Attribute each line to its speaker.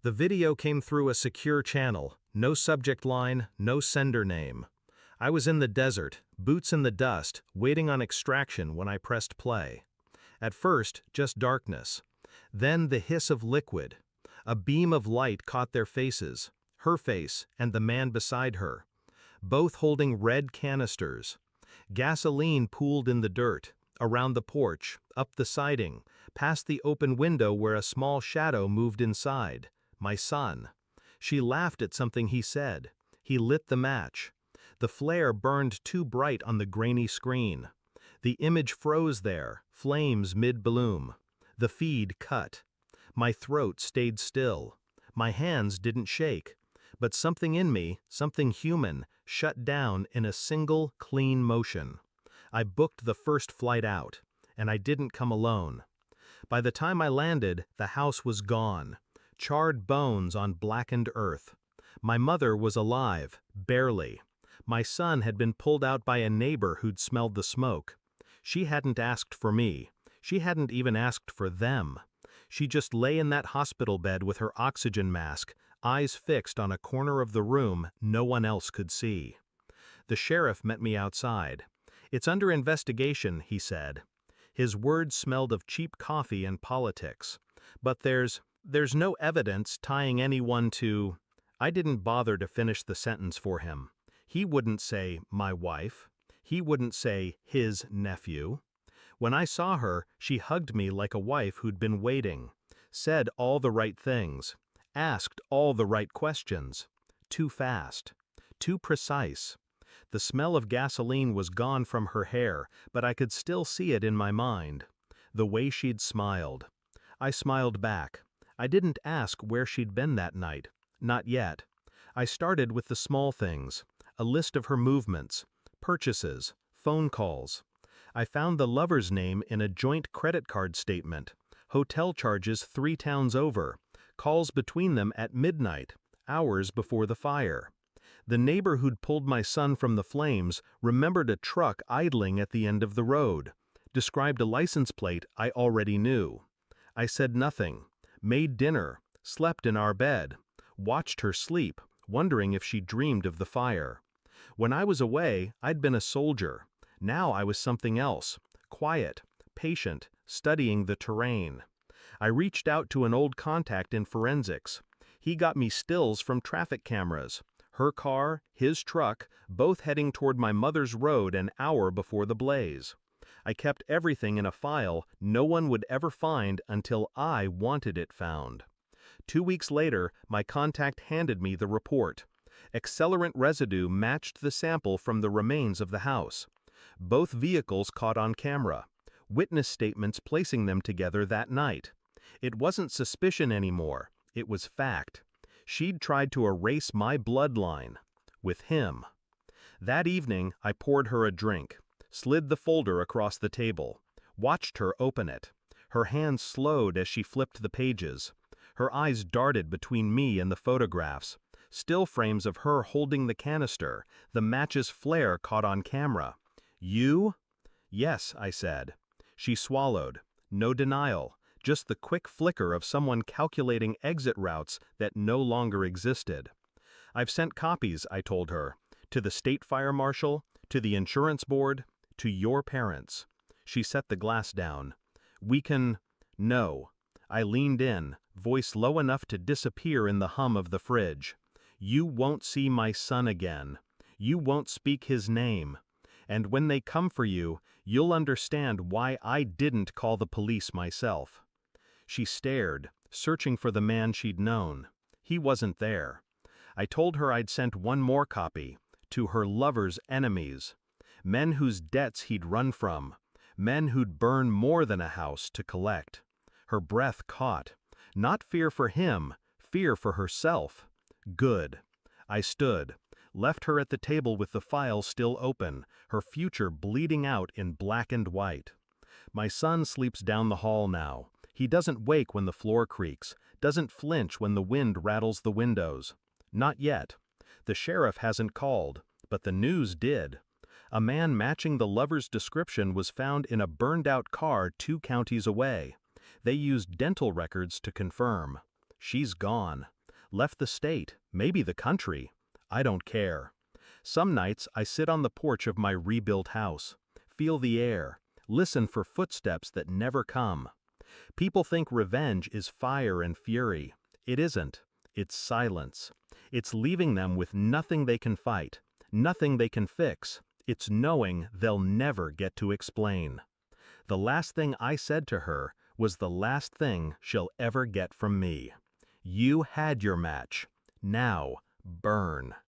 Speaker 1: The video came through a secure channel, no subject line, no sender name. I was in the desert, boots in the dust, waiting on extraction when I pressed play. At first, just darkness. Then the hiss of liquid. A beam of light caught their faces, her face and the man beside her, both holding red canisters. Gasoline pooled in the dirt, around the porch, up the siding, past the open window where a small shadow moved inside. My son. She laughed at something he said. He lit the match. The flare burned too bright on the grainy screen. The image froze there, flames mid-bloom. The feed cut. My throat stayed still. My hands didn't shake. But something in me, something human, shut down in a single, clean motion. I booked the first flight out, and I didn't come alone. By the time I landed, the house was gone. Charred bones on blackened earth. My mother was alive, barely. My son had been pulled out by a neighbor who'd smelled the smoke. She hadn't asked for me. She hadn't even asked for them. She just lay in that hospital bed with her oxygen mask, eyes fixed on a corner of the room no one else could see. The sheriff met me outside. "It's under investigation," he said. His words smelled of cheap coffee and politics. "But there's no evidence tying anyone to—" I didn't bother to finish the sentence for him. He wouldn't say, "my wife." He wouldn't say, "his nephew." When I saw her, she hugged me like a wife who'd been waiting, said all the right things, asked all the right questions. Too fast. Too precise. The smell of gasoline was gone from her hair, but I could still see it in my mind. The way she'd smiled. I smiled back. I didn't ask where she'd been that night. Not yet. I started with the small things, a list of her movements, purchases, phone calls. I found the lover's name in a joint credit card statement, hotel charges 3 towns over, calls between them at midnight, hours before the fire. The neighbor who'd pulled my son from the flames remembered a truck idling at the end of the road, described a license plate I already knew. I said nothing, made dinner, slept in our bed, watched her sleep, wondering if she dreamed of the fire. When I was away, I'd been a soldier. Now I was something else, quiet, patient, studying the terrain. I reached out to an old contact in forensics. He got me stills from traffic cameras. Her car, his truck, both heading toward my mother's road an hour before the blaze. I kept everything in a file no one would ever find until I wanted it found. 2 weeks later, my contact handed me the report. Accelerant residue matched the sample from the remains of the house. Both vehicles caught on camera. Witness statements placing them together that night. It wasn't suspicion anymore. It was fact. She'd tried to erase my bloodline. With him. That evening, I poured her a drink, slid the folder across the table, watched her open it. Her hands slowed as she flipped the pages. Her eyes darted between me and the photographs. Still frames of her holding the canister, the match's flare caught on camera. "You?" "Yes," I said. She swallowed. No denial, just the quick flicker of someone calculating exit routes that no longer existed. "I've sent copies," I told her, "to the state fire marshal, to the insurance board, to your parents." She set the glass down. "We can—" "No." I leaned in, voice low enough to disappear in the hum of the fridge. "You won't see my son again. You won't speak his name. And when they come for you, you'll understand why I didn't call the police myself." She stared, searching for the man she'd known. He wasn't there. I told her I'd sent one more copy, to her lover's enemies. Men whose debts he'd run from. Men who'd burn more than a house to collect. Her breath caught. Not fear for him, fear for herself. Good. I stood, left her at the table with the file still open, her future bleeding out in black and white. My son sleeps down the hall now. He doesn't wake when the floor creaks, doesn't flinch when the wind rattles the windows. Not yet. The sheriff hasn't called, but the news did. A man matching the lover's description was found in a burned-out car 2 counties away. They used dental records to confirm. She's gone. Left the state, maybe the country. I don't care. Some nights I sit on the porch of my rebuilt house, feel the air, listen for footsteps that never come. People think revenge is fire and fury. It isn't. It's silence. It's leaving them with nothing they can fight, nothing they can fix. It's knowing they'll never get to explain. The last thing I said to her was the last thing she'll ever get from me. You had your match. Now, burn.